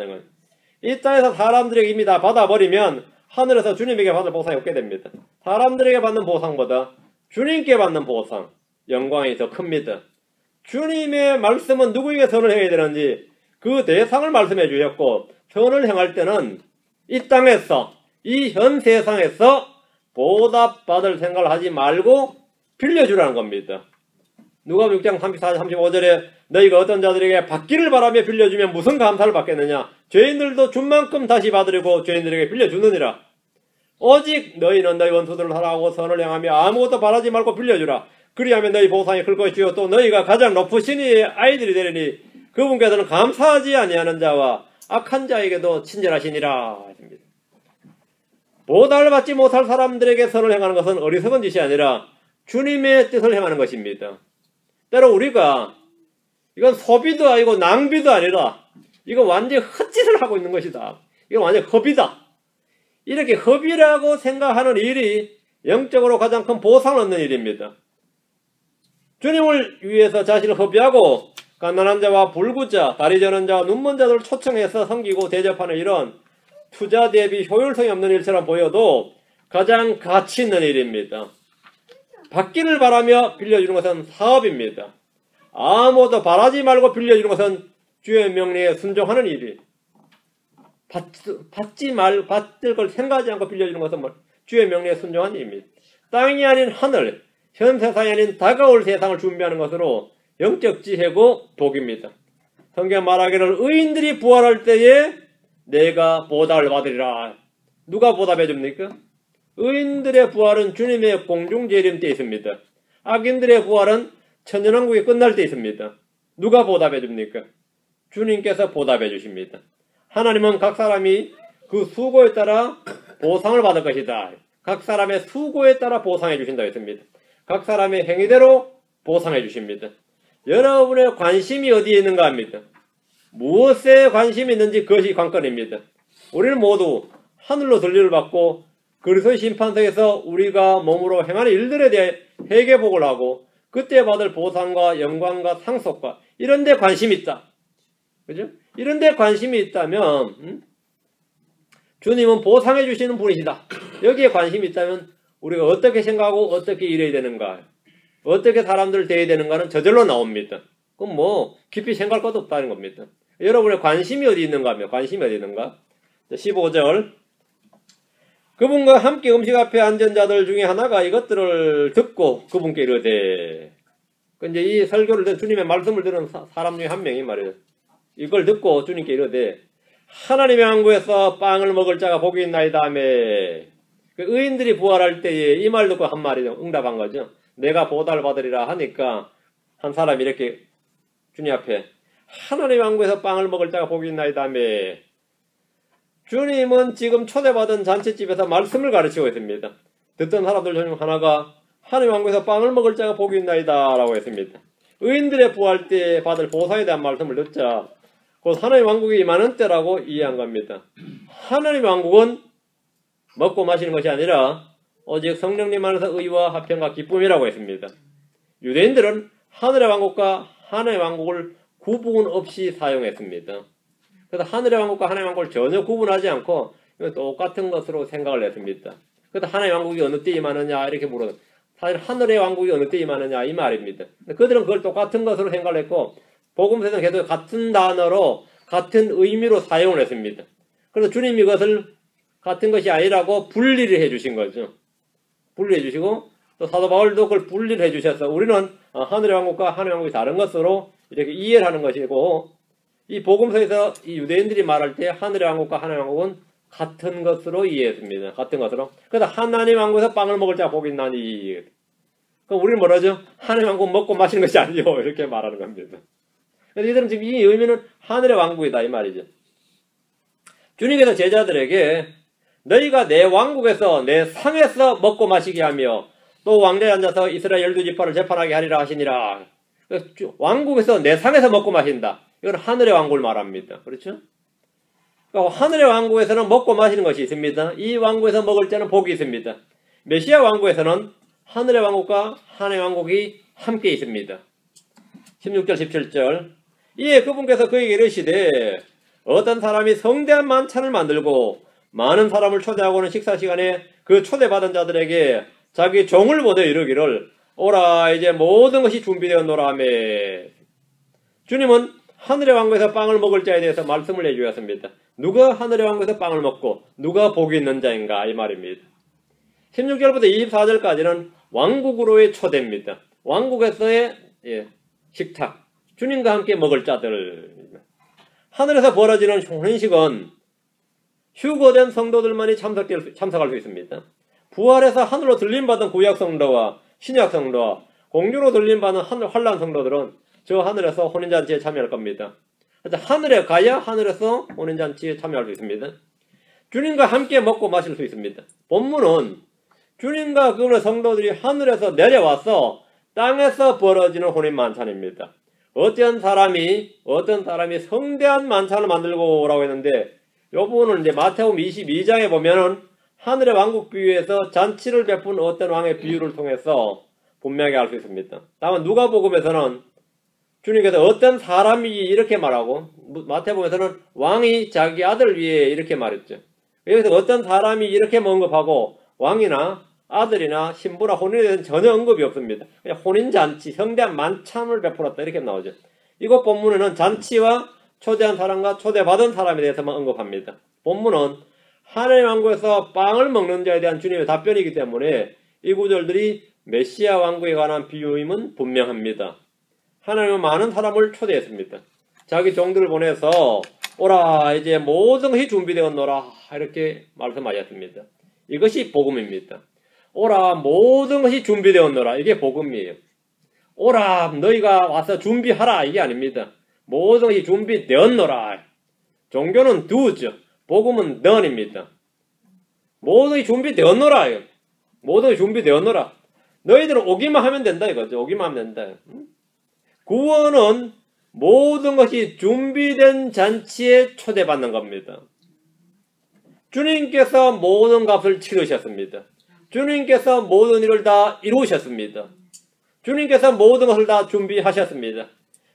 이 땅에서 사람들에게 이미 다 받아버리면 하늘에서 주님에게 받을 보상이 없게 됩니다. 사람들에게 받는 보상보다 주님께 받는 보상, 영광이 더 큽니다. 주님의 말씀은 누구에게 선을 행해야 되는지 그 대상을 말씀해 주셨고 선을 행할 때는 이 땅에서 이 현 세상에서 보답받을 생각을 하지 말고 빌려주라는 겁니다. 누가복음 6장 34, 35절에 너희가 어떤 자들에게 받기를 바라며 빌려주면 무슨 감사를 받겠느냐. 죄인들도 준 만큼 다시 받으려고 죄인들에게 빌려주느니라. 오직 너희는 너희 원수들을 사랑하고 선을 행하며 아무것도 바라지 말고 빌려주라. 그리하면 너희 보상이 클 것이요 또 너희가 가장 높으신 이의 아이들이 되리니 그분께서는 감사하지 아니하는 자와 악한 자에게도 친절하시니라. 보답을 받지 못할 사람들에게 선을 행하는 것은 어리석은 짓이 아니라 주님의 뜻을 행하는 것입니다. 때로 우리가 이건 소비도 아니고 낭비도 아니라 이거 완전히 헛짓을 하고 있는 것이다. 이건 완전히 허비다. 이렇게 허비라고 생각하는 일이 영적으로 가장 큰 보상을 얻는 일입니다. 주님을 위해서 자신을 허비하고 가난한 자와 불구자, 다리 저는 자와 눈먼 자들을 초청해서 섬기고 대접하는 일은 투자 대비 효율성이 없는 일처럼 보여도 가장 가치 있는 일입니다. 받기를 바라며 빌려주는 것은 사업입니다. 아무것도 바라지 말고 빌려주는 것은 주의 명령에 순종하는 일이. 받을 걸 생각하지 않고 빌려주는 것은 주의 명령에 순종한 일입니다. 땅이 아닌 하늘, 현 세상이 아닌 다가올 세상을 준비하는 것으로 영적 지혜고 복입니다. 성경 말하기를 의인들이 부활할 때에 내가 보답을 받으리라. 누가 보답해 줍니까? 의인들의 부활은 주님의 공중재림 때 있습니다. 악인들의 부활은 천년왕국이 끝날 때 있습니다. 누가 보답해 줍니까? 주님께서 보답해 주십니다. 하나님은 각 사람이 그 수고에 따라 보상을 받을 것이다. 각 사람의 수고에 따라 보상해 주신다 했습니다. 각 사람의 행위대로 보상해 주십니다. 여러분의 관심이 어디에 있는가 합니다. 무엇에 관심이 있는지 그것이 관건입니다. 우리는 모두 하늘로 들림을 받고 그리스도의 심판석에서 우리가 몸으로 행하는 일들에 대해 회개복을 하고 그때 받을 보상과 영광과 상속과 이런 데 관심이 있다. 그죠? 이런 데 관심이 있다면 주님은 보상해 주시는 분이시다. 여기에 관심이 있다면 우리가 어떻게 생각하고 어떻게 일해야 되는가, 어떻게 사람들을 대해야 되는가는 저절로 나옵니다. 그럼 깊이 생각할 것도 없다는 겁니다. 여러분의 관심이 어디 있는가 하면 관심이 어디 있는가? 15절 그분과 함께 음식 앞에 앉은 자들 중에 하나가 이것들을 듣고 그분께 이르되, 이제 이 설교를 듣는 주님의 말씀을 들은 사람 중에 한 명이 말이에요. 이걸 듣고 주님께 이르되 하나님의 왕국에서 빵을 먹을 자가 복이 있나이다 하며, 의인들이 부활할 때에 이 말 듣고 한 말이 응답한 거죠. 내가 보답을 받으리라 하니까 한 사람이 이렇게 주님 앞에 하나님의 왕국에서 빵을 먹을 자가 복이 있나이다 하며, 주님은 지금 초대받은 잔치집에서 말씀을 가르치고 있습니다. 듣던 사람들 중 하나가 하나님의 왕국에서 빵을 먹을 자가 복이 있나이다 라고 했습니다. 의인들의 부활 때 받을 보상에 대한 말씀을 듣자 곧 하나님의 왕국이 임하는 때라고 이해한 겁니다. 하나님의 왕국은 먹고 마시는 것이 아니라 오직 성령님 안에서 의와 화평과 기쁨이라고 했습니다. 유대인들은 하늘의 왕국과 하나님의 왕국을 구분 없이 사용했습니다. 그래서 하늘의 왕국과 하나님의 왕국을 전혀 구분하지 않고 똑같은 것으로 생각을 했습니다. 그래서 하나님의 왕국이 어느 때 임하느냐 이렇게 물어요. 사실 하늘의 왕국이 어느 때 임하느냐 이 말입니다. 그들은 그걸 똑같은 것으로 생각을 했고 복음서에서는 계속 같은 단어로 같은 의미로 사용을 했습니다. 그래서 주님이 이것을 같은 것이 아니라고 분리를 해주신 거죠. 분리해 주시고 또 사도 바울도 그걸 분리를 해주셔서 우리는 하늘의 왕국과 하나님의 왕국이 다른 것으로 이렇게 이해를 하는 것이고, 이 복음서에서 이 유대인들이 말할 때 하늘의 왕국과 하나님의 왕국은 같은 것으로 이해했습니다. 같은 것으로. 그래서 하나님의 왕국에서 빵을 먹을 자가 복이 있나니. 그럼 우리는 뭐라죠? 하나님의 왕국 먹고 마시는 것이 아니요. 이렇게 말하는 겁니다. 그래서 이들은 지금 이 의미는 하늘의 왕국이다 이 말이죠. 주님께서 제자들에게 너희가 내 왕국에서 내 상에서 먹고 마시게 하며 또 왕좌에 앉아서 이스라엘 12지파를 재판하게 하리라 하시니라. 왕국에서 내 상에서 먹고 마신다. 이건 하늘의 왕국을 말합니다. 그렇죠? 그러니까 하늘의 왕국에서는 먹고 마시는 것이 있습니다. 이 왕국에서 먹을 때는 복이 있습니다. 메시아 왕국에서는 하늘의 왕국과 하나님의 왕국이 함께 있습니다. 16절 17절 이에 그분께서 그에게 이르시되 어떤 사람이 성대한 만찬을 만들고 많은 사람을 초대하고는 식사 시간에 그 초대받은 자들에게 자기 종을 보내 이르기를 오라 이제 모든 것이 준비되었노라 하며, 주님은 하늘의 왕국에서 빵을 먹을 자에 대해서 말씀을 해주셨습니다. 누가 하늘의 왕국에서 빵을 먹고 누가 복이 있는 자인가 이 말입니다. 16절부터 24절까지는 왕국으로의 초대입니다. 왕국에서의 식탁, 주님과 함께 먹을 자들. 하늘에서 벌어지는 혼인식은 휴거된 성도들만이 참석할 수 있습니다. 부활해서 하늘로 들림받은 구약 성도와 신약 성도와 공중으로 들림받은 환란 성도들은 저 하늘에서 혼인잔치에 참여할 겁니다. 하늘에 가야 하늘에서 혼인잔치에 참여할 수 있습니다. 주님과 함께 먹고 마실 수 있습니다. 본문은 주님과 그분의 성도들이 하늘에서 내려와서 땅에서 벌어지는 혼인 만찬입니다. 어떤 사람이 성대한 만찬을 만들고 오라고 했는데 이 부분은 이제 마태복음 22장에 보면은 하늘의 왕국 비유에서 잔치를 베푼 어떤 왕의 비유를 통해서 분명하게 알 수 있습니다. 다만 누가복음에서는 주님께서 어떤 사람이 이렇게 말하고 마태복음에서는 왕이 자기 아들을 위해 이렇게 말했죠. 여기서 어떤 사람이 이렇게 언급하고 왕이나 아들이나 신부나 혼인에 대해서는 전혀 언급이 없습니다. 그냥 혼인잔치, 성대한 만찬을 베풀었다 이렇게 나오죠. 이곳 본문에는 잔치와 초대한 사람과 초대받은 사람에 대해서만 언급합니다. 본문은 하나님 왕국에서 빵을 먹는 자에 대한 주님의 답변이기 때문에 이 구절들이 메시아 왕국에 관한 비유임은 분명합니다. 하나님은 많은 사람을 초대했습니다. 자기 종들을 보내서 오라 이제 모든 것이 준비되었노라 이렇게 말씀하셨습니다. 이것이 복음입니다. 오라 모든 것이 준비되었노라 이게 복음이에요. 오라 너희가 와서 준비하라 이게 아닙니다. 모든 것이 준비되었노라. 종교는 do죠. 복음은 done입니다. 모든 것이 준비되었노라. 모든 것이 준비되었노라. 너희들은 오기만 하면 된다 이거죠. 오기만 하면 된다. 구원은 모든 것이 준비된 잔치에 초대받는 겁니다. 주님께서 모든 값을 치르셨습니다. 주님께서 모든 일을 다 이루셨습니다. 주님께서 모든 것을 다 준비하셨습니다.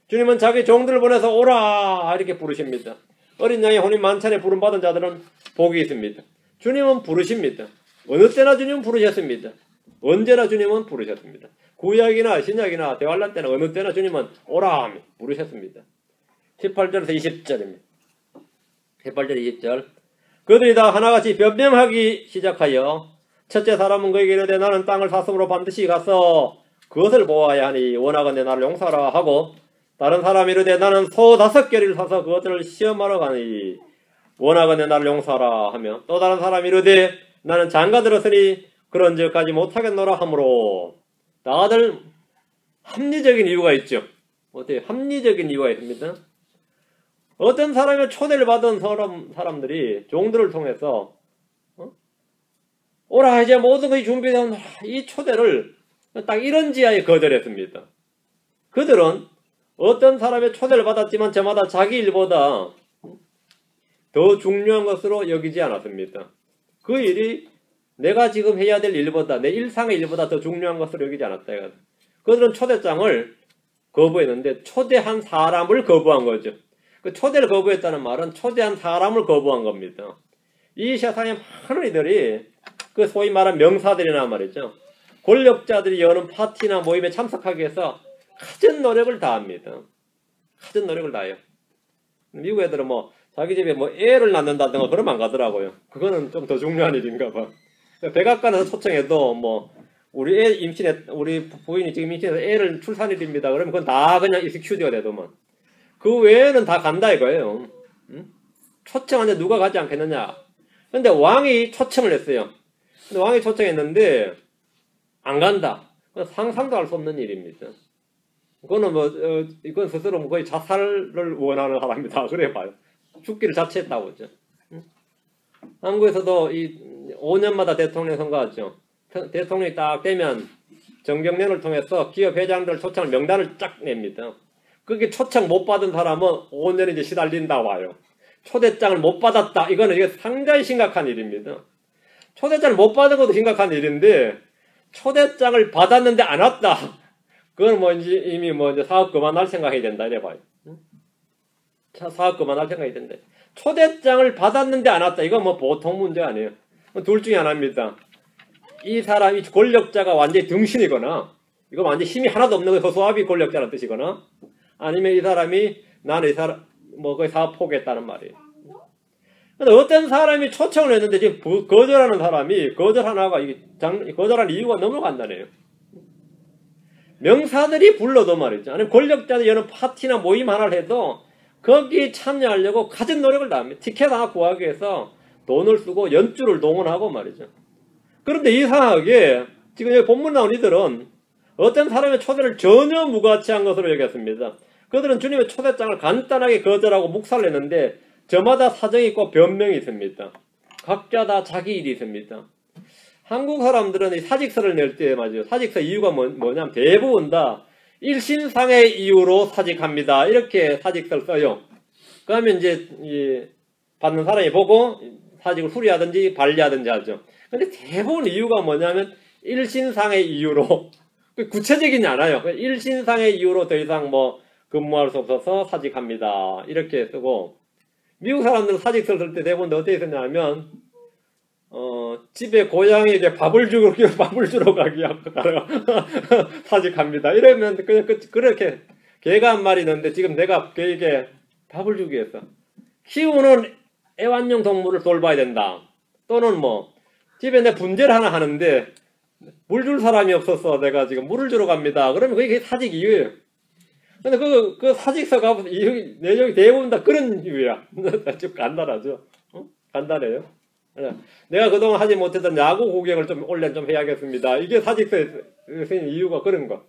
주님은 자기 종들을 보내서 오라 이렇게 부르십니다. 어린 양의 혼인 만찬에 부름받은 자들은 복이 있습니다. 주님은 부르십니다. 어느 때나 주님은 부르셨습니다. 언제나 주님은 부르셨습니다. 구약이나 신약이나 대환란 때나 어느 때나 주님은 오라 부르셨습니다. 18절에서 20절입니다. 18절 20절 그들이 다 하나같이 변명하기 시작하여 첫째 사람은 그에게 이르되 나는 땅을 사슴으로 반드시 가서 그것을 보아야 하니 원하건대 나를 용서하라 하고 다른 사람이 이르되 나는 소 5개를 사서 그것들을 시험하러 가니 원하건대 나를 용서하라 하며 또 다른 사람이 이르되 나는 장가 들었으니 그런즉 가지 못하겠노라 하므로 다들 합리적인 이유가 있죠. 어때요? 합리적인 이유가 있습니다. 어떤 사람의 초대를 받은 사람들이 종들을 통해서 오라 이제 모든 것이 준비된 이 초대를 딱 이런 지하에 거절했습니다. 그들은 어떤 사람의 초대를 받았지만 저마다 자기 일보다 더 중요한 것으로 여기지 않았습니다. 그 일이 내가 지금 해야 될 일보다 내 일상의 일보다 더 중요한 것으로 여기지 않았다. 그들은 초대장을 거부했는데 초대한 사람을 거부한 거죠. 그 초대를 거부했다는 말은 초대한 사람을 거부한 겁니다. 이 세상에 많은 이들이 그 소위 말하는 명사들이란 말이죠. 권력자들이 여는 파티나 모임에 참석하기 위해서 갖은 노력을 다합니다. 갖은 노력을 다해요. 미국 애들은 뭐 자기 집에 뭐 애를 낳는다든가 그러면 안 가더라고요. 그거는 좀 더 중요한 일인가 봐. 백악관에서 초청해도 뭐 우리 부인이 지금 임신해서 애를 출산일입니다. 그러면 그건 다 그냥 익스큐즈가 되더만. 그 외에는 다 간다 이거예요. 초청하는데 누가 가지 않겠느냐. 근데 왕이 초청을 했어요. 근데 왕이 초청했는데 안 간다. 상상도 할 수 없는 일입니다. 그거는 이건 스스로 거의 자살을 원하는 사람이다. 그래 봐요. 죽기를 자처했다고 하죠. 한국에서도 이 5년마다 대통령 선거하죠. 대통령이 딱 되면 정경련을 통해서 기업 회장들 초청을 명단을 쫙 냅니다. 그게 초청 못 받은 사람은 5년 이제 시달린다 와요. 초대장을 못 받았다. 이게 상당히 심각한 일입니다. 초대장을 못 받은 것도 심각한 일인데 초대장을 받았는데 안 왔다. 그건 이미 이제 사업 그만할 생각해야 된다. 이래 봐요. 사업 그만할 생각이 된대. 초대장을 받았는데 안 왔다. 이건 보통 문제 아니에요. 둘 중에 하나입니다. 이 사람이 권력자가 완전히 등신이거나, 이거 완전히 힘이 하나도 없는 허수아비 권력자라는 뜻이거나, 아니면 이 사람이 나는 이 사람, 거의 사업 포기했다는 말이에요. 근데 어떤 사람이 초청을 했는데 지금 거절하는 사람이 거절하는 이유가 너무 간단해요. 명사들이 불러도 말이죠. 아니면 권력자들이 여는 파티나 모임 하나를 해도 거기 참여하려고 갖은 노력을 다합니다. 티켓 하나 구하기 위해서 돈을 쓰고 연주를 동원하고 말이죠. 그런데 이상하게 지금 여기 본문 나온 이들은 어떤 사람의 초대를 전혀 무가치한 것으로 여겼습니다. 그들은 주님의 초대장을 간단하게 거절하고 묵살을 했는데 저마다 사정이 있고 변명이 있습니다. 각자 다 자기 일이 있습니다. 한국 사람들은 이 사직서를 낼 때 맞아요. 사직서 이유가 뭐냐면 대부분 다 일신상의 이유로 사직합니다. 이렇게 사직서를 써요. 그러면 이제 받는 사람이 보고 사직을 수리하든지 반리하든지 하죠. 근데 대부분 이유가 뭐냐면 일신상의 이유로 구체적이지 않아요. 일신상의 이유로 더 이상 근무할 수 없어서 사직합니다. 이렇게 쓰고 미국 사람들은 사직서를 쓸 때 대부분 어떻게 쓰냐면 집에 고양이에게 밥을 주러 가기 하다가 사직합니다. 이러면 그냥 그렇게 개가 한 마리 있는데 지금 내가 개에게 밥을 주기 위해서 키우는 애완용 동물을 돌봐야 된다. 또는 뭐 집에 내 분재를 하나 하는데 물 줄 사람이 없어서 내가 지금 물을 주러 갑니다. 그러면 그게 사직 이유예요. 근데 그 사직서가 내용이 대부분 다 그런 이유야. 좀 간단하죠. 간단해요. 내가 그동안 하지 못했던 야구 구경을 좀 원래 좀 해야겠습니다. 이게 사직서에 쓰인 이유가 그런 거.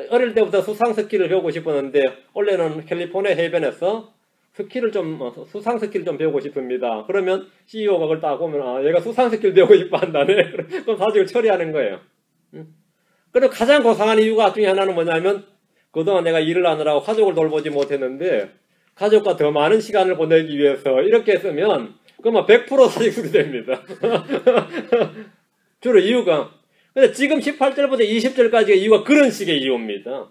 어릴 때부터 수상 스키를 배우고 싶었는데 원래는 캘리포니아 해변에서 수상 스키를 좀 배우고 싶습니다. 그러면 CEO가 그걸 딱 보면 얘가 수상 스키를 배우고 싶어 한다네. 그럼 사직을 처리하는 거예요. 그리고 가장 고상한 이유가 중에 하나는 뭐냐면 그동안 내가 일을 하느라고 가족을 돌보지 못했는데 가족과 더 많은 시간을 보내기 위해서 이렇게 쓰면 그러면 100% 사직 수리됩니다. 주로 이유가. 근데 지금 18절부터 20절까지가 이유가 그런 식의 이유입니다.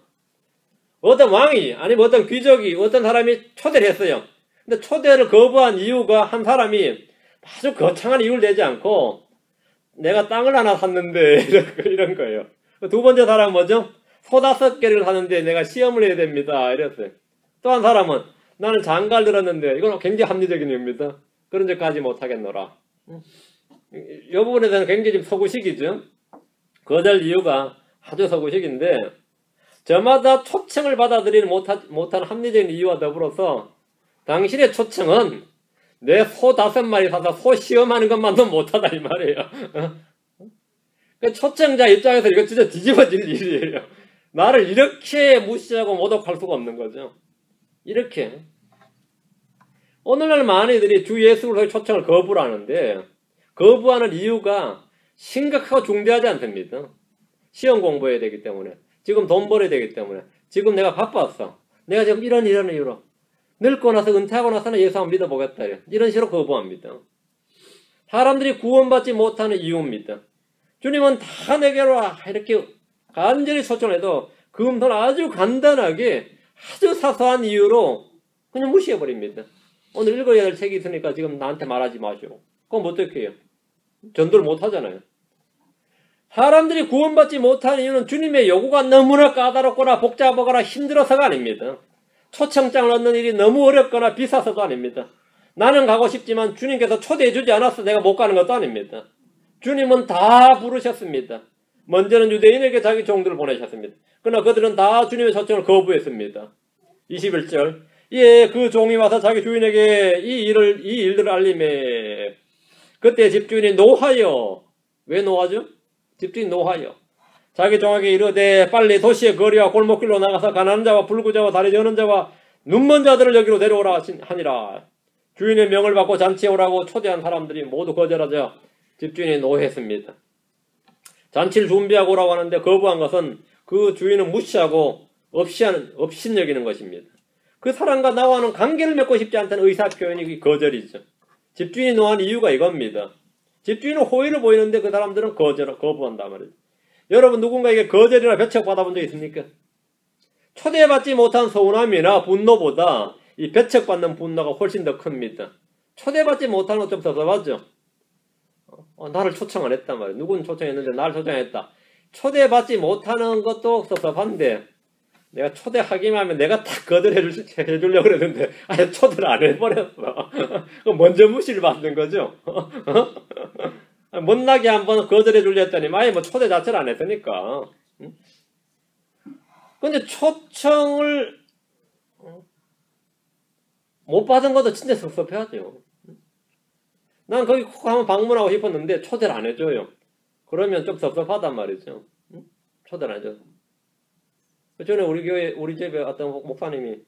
어떤 왕이 아니면 어떤 귀족이 어떤 사람이 초대를 했어요. 근데 초대를 거부한 이유가 한 사람이 아주 거창한 이유를 내지 않고 내가 땅을 하나 샀는데 이런 거예요. 두 번째 사람은 뭐죠? 소 5개를 사는데 내가 시험을 해야 됩니다. 이랬어요. 또 한 사람은 나는 장가를 들었는데 이건 굉장히 합리적인 이유입니다. 그런 데까지 못하겠노라. 이 부분에 대해서는 굉장히 좀 서구식이죠. 거절 이유가 아주 서구식인데 저마다 초청을 받아들이지 못한 합리적인 이유와 더불어서 당신의 초청은 내 소 5마리 사서 소 시험하는 것만도 못하다 이 말이에요. 그 초청자 입장에서 이거 진짜 뒤집어질 일이에요. 나를 이렇게 무시하고 모독할 수가 없는 거죠. 이렇게. 오늘날 많은 이들이 주 예수 그리스도의 초청을 거부를 하는데 거부하는 이유가 심각하고 중대하지 않습니다. 시험 공부해야 되기 때문에 지금 돈 벌어야 되기 때문에 지금 내가 바빴어. 내가 지금 이런 이유로 늙고 나서 은퇴하고 나서는 예수 한번 믿어보겠다. 이런 식으로 거부합니다. 사람들이 구원받지 못하는 이유입니다. 주님은 다 내게로 와 이렇게 간절히 초청해도 그분은 아주 간단하게 아주 사소한 이유로 그냥 무시해버립니다. 오늘 읽어야 될 책이 있으니까 지금 나한테 말하지 마시오. 그럼 어떻게 해요? 전도를 못하잖아요. 사람들이 구원받지 못하는 이유는 주님의 요구가 너무나 까다롭거나 복잡하거나 힘들어서가 아닙니다. 초청장을 얻는 일이 너무 어렵거나 비싸서도 아닙니다. 나는 가고 싶지만 주님께서 초대해주지 않아서 내가 못 가는 것도 아닙니다. 주님은 다 부르셨습니다. 먼저는 유대인에게 자기 종들을 보내셨습니다. 그러나 그들은 다 주님의 초청을 거부했습니다. 21절 예, 그 종이 와서 자기 주인에게 이 일들을 알림해. 그때 집주인이 노하여. 왜 노하죠? 집주인 노하여. 자기 종에게 이르되 빨리 도시의 거리와 골목길로 나가서 가난한 자와 불구자와 다리 저는 자와 눈먼 자들을 여기로 데려오라 하니라. 주인의 명을 받고 잔치에 오라고 초대한 사람들이 모두 거절하자 집주인이 노했습니다. 잔치를 준비하고 오라고 하는데 거부한 것은 그 주인은 무시하고 없인 여기는 것입니다. 그 사람과 나와는 관계를 맺고 싶지 않다는 의사표현이 거절이죠. 집주인이 노한 이유가 이겁니다. 집주인은 호의를 보이는데 그 사람들은 거부한단 말이죠. 여러분 누군가에게 거절이나 배척 받아본 적 있습니까? 초대받지 못한 서운함이나 분노보다 이 배척받는 분노가 훨씬 더 큽니다. 초대받지 못하는 건 좀 섭섭하죠. 나를 초청 안 했단 말이에요. 누군 초청했는데 나를 초청했다. 초대받지 못하는 것도 섭섭한데 내가 초대하기만 하면 내가 다 거절해주려고 그랬는데 아예 초대를 안 해버렸어. 먼저 무시를 받는 거죠. 못나게 한번 거절해주려 했더니 아예 뭐 초대 자체를 안 했으니까. 근데 초청을 못 받은 것도 진짜 섭섭해하죠. 난 거기 꼭 한번 방문하고 싶었는데 초대를 안 해줘요. 그러면 좀 섭섭하단 말이죠. 초대를 안 해줘요. 전에 우리 집에 어떤 목사님이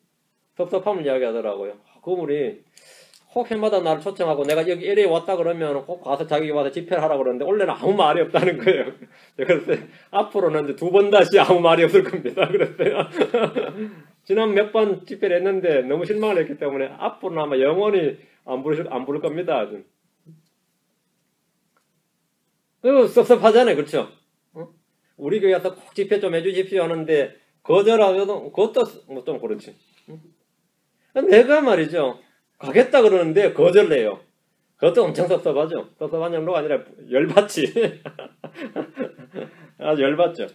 섭섭함을 이야기하더라고요. 그분이 혹 해마다 나를 초청하고 내가 여기 LA 왔다 그러면 꼭 가서 자기 와서 집회를 하라고 그러는데 원래는 아무 말이 없다는 거예요. 그래서 앞으로는 이제 2번 다시 아무 말이 없을 겁니다. 그랬어요. 지난 몇 번 집회를 했는데 너무 실망을 했기 때문에 앞으로는 아마 영원히 안 부를 겁니다. 그리고 섭섭하잖아요. 그렇죠? 우리 교회 와서 꼭 집회 좀 해주십시오 하는데 거절하면 그것도 뭐 좀 그렇지. 내가 말이죠. 가겠다 그러는데 거절을 해요. 그것도 엄청 섭섭하죠. 섭섭한 정도가 아니라 열받지. 아주 열받죠.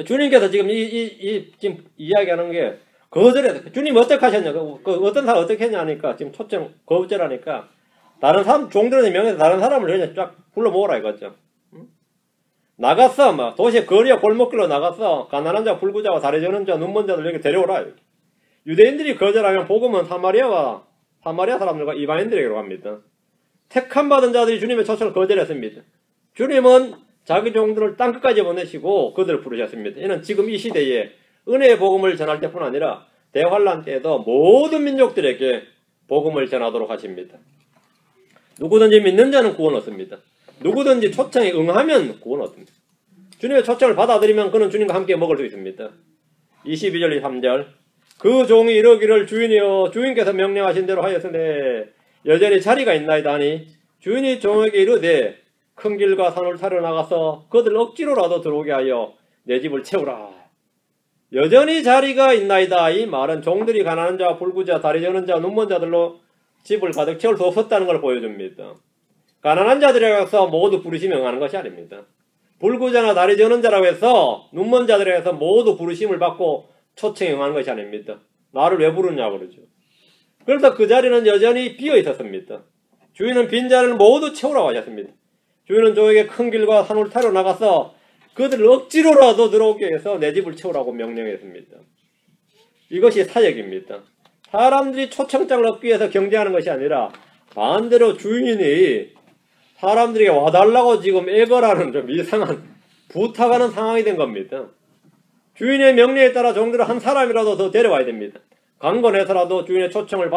주님께서 지금 지금 이야기하는 게 거절해서 주님 어떻게 하셨냐? 어떤 사람 어떻게 했냐 하니까 지금 초청 거절하니까 다른 사람 종들의 명예에서 다른 사람을 그냥 쫙 불러 모으라 이거죠. 나갔어, 막 도시의 거리와 골목길로 나갔어. 가난한 자, 불구자와 다리 저는 자, 눈먼 자들 여기 데려오라. 유대인들이 거절하면 복음은 사마리아 사람들과 이방인들에게로 갑니다. 택함 받은 자들이 주님의 초청을 거절했습니다. 주님은 자기 종들을 땅끝까지 보내시고 그들을 부르셨습니다. 이는 지금 이 시대에 은혜의 복음을 전할 때뿐 아니라 대환란 때에도 모든 민족들에게 복음을 전하도록 하십니다. 누구든지 믿는 자는 구원 얻습니다. 누구든지 초청에 응하면 구원 얻습니다. 주님의 초청을 받아들이면 그는 주님과 함께 먹을 수 있습니다. 22절 23절 그 종이 이르기를 주인이여 주인께서 명령하신 대로 하였으니 여전히 자리가 있나이다 하니 주인이 종에게 이르되 큰 길과 산을 타러 나가서 그들 억지로라도 들어오게 하여 내 집을 채우라. 여전히 자리가 있나이다. 이 말은 종들이 가난한 자와 불구자, 다리 저는 자, 눈먼 자들로 집을 가득 채울 수 없었다는 걸 보여줍니다. 가난한 자들에게 가서 모두 부르심에 응하는 것이 아닙니다. 불구자나 다리 저는 자라고 해서 눈먼 자들에게 서 모두 부르심을 받고 초청에 응하는 것이 아닙니다. 나를 왜 부르냐고 그러죠. 그래서 그 자리는 여전히 비어 있었습니다. 주인은 빈자리를 모두 채우라고 하셨습니다. 주인은 종에게 큰 길과 산을 타러 나가서 그들을 억지로라도 들어오게 해서 내 집을 채우라고 명령했습니다. 이것이 사역입니다. 사람들이 초청장을 얻기 위해서 경쟁하는 것이 아니라 반대로 주인이 사람들에게 와달라고 지금 애걸하는 좀 이상한 부탁하는 상황이 된 겁니다. 주인의 명령에 따라 종들을 한 사람이라도 더 데려와야 됩니다. 강권해서라도 주인의 초청을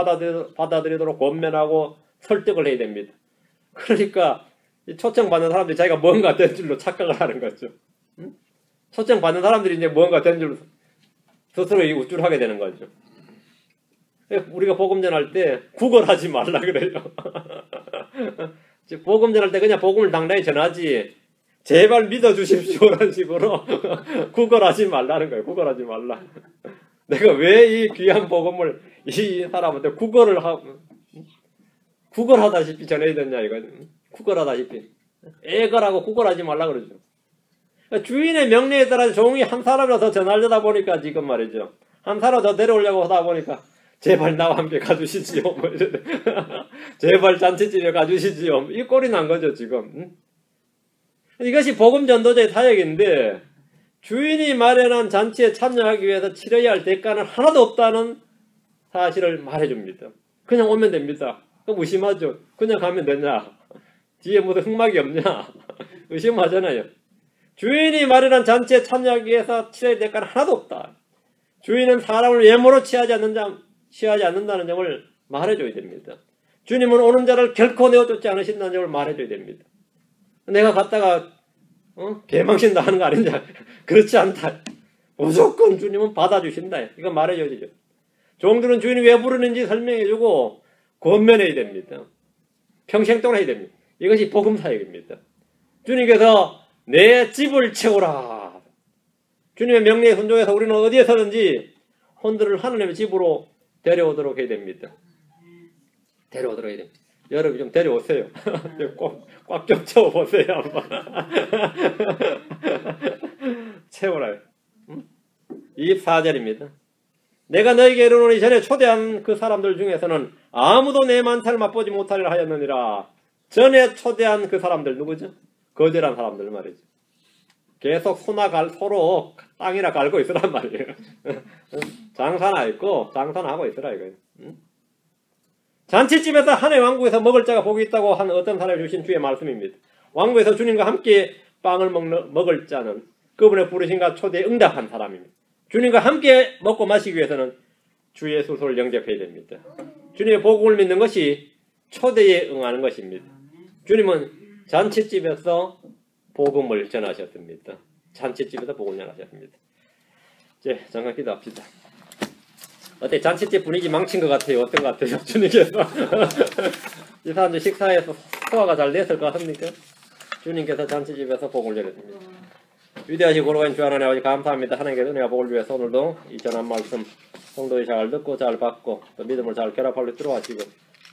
받아들이도록 권면하고 설득을 해야 됩니다. 그러니까 초청받는 사람들이 자기가 뭔가 된 줄로 착각을 하는 거죠. 초청받는 사람들이 이제 뭔가 된 줄로 스스로 우쭐하게 되는 거죠. 우리가 복음 전할 때 구걸하지 말라 그래요. 복음 전할 때 그냥 복음을 당당히 전하지 제발 믿어주십시오라는 식으로 구걸하지 말라는 거예요. 구걸하지 말라. 내가 왜 이 귀한 복음을 이 사람한테 구걸하다시피 전해야 되냐 이거. 구걸하다시피. 애걸하고 구걸하지 말라 그러죠. 주인의 명령에 따라 종이 한 사람이라도 전하려다 보니까 지금 말이죠. 한 사람 더 데려오려고 하다 보니까 제발 나와 함께 가주시지요. 뭐 제발 잔치집에 가주시지요. 이 꼴이 난 거죠 지금. 이것이 복음 전도자의 사역인데 주인이 마련한 잔치에 참여하기 위해서 치러야 할 대가는 하나도 없다는 사실을 말해줍니다. 그냥 오면 됩니다. 그럼 의심하죠. 그냥 가면 되냐. 뒤에 무슨 흑막이 없냐. 의심하잖아요. 주인이 마련한 잔치에 참여하기 위해서 치러야 할 대가는 하나도 없다. 주인은 사람을 외모로 취하지 않는다는 점을 말해줘야 됩니다. 주님은 오는 자를 결코 내어쫓지 않으신다는 점을 말해줘야 됩니다. 내가 갔다가 개망신다 하는 거 아니냐. 그렇지 않다. 무조건 주님은 받아주신다. 이거 말해줘야 되죠. 종들은 주인이 왜 부르는지 설명해주고 권면해야 됩니다. 평생 동안 해야 됩니다. 이것이 복음사역입니다. 주님께서 내 집을 채우라. 주님의 명령에 순종해서 우리는 어디에서든지 혼들을 하나님의 집으로 데려오도록 해야 됩니다. 데려오도록 해야 됩니다. 여러분 좀 데려오세요. 꽉 좀 채워보세요. 한번. 채워라요. 24절입니다. 내가 너에게 이르노니 전에 초대한 그 사람들 중에서는 아무도 내 만찬을 맛보지 못하리라 하였느니라. 전에 초대한 그 사람들 누구죠? 거절한 사람들 말이죠. 계속 서로 땅이나 갈고 있으란 말이에요. 장사나 있고 장사나 하고 있으라 이거예요. 잔치집에서 하나의 왕국에서 먹을 자가 복이 있다고 한 어떤 사람이 주신 주의 말씀입니다. 왕국에서 주님과 함께 빵을 먹을 자는 그분의 부르심과 초대에 응답한 사람입니다. 주님과 함께 먹고 마시기 위해서는 주 예수를 영접해야 됩니다. 주님의 복음을 믿는 것이 초대에 응하는 것입니다. 주님은 잔치집에서 복음을 전하셨습니다. 잔치집에서 복음을 전하셨습니다. 이제 잠깐 기도합시다. 어때? 잔치집 분위기 망친 것 같아요? 어떤 것 같아요? 주님께서 이 사람들 식사에서 소화가 잘 됐을 것 같습니까? 주님께서 잔치집에서 복음을 전했습니다. 위대하시고 고로하신 주 하나님 아버지 감사합니다. 하나님께서 은혜와 복을 위해서 오늘도 이 전한 말씀 성도들이 잘 듣고 잘 받고 또 믿음을 잘 결합할 수 있도록 하시고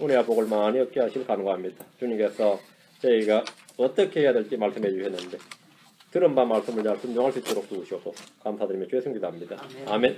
은혜와 복을 많이 얻게 하시길 간구합니다. 주님께서 저희가 어떻게 해야 될지 말씀해 주셨는데 들은 바 말씀을 잘 순종할 수 있도록 도우시옵소서. 감사드리며 주의 성기도합니다. 아멘.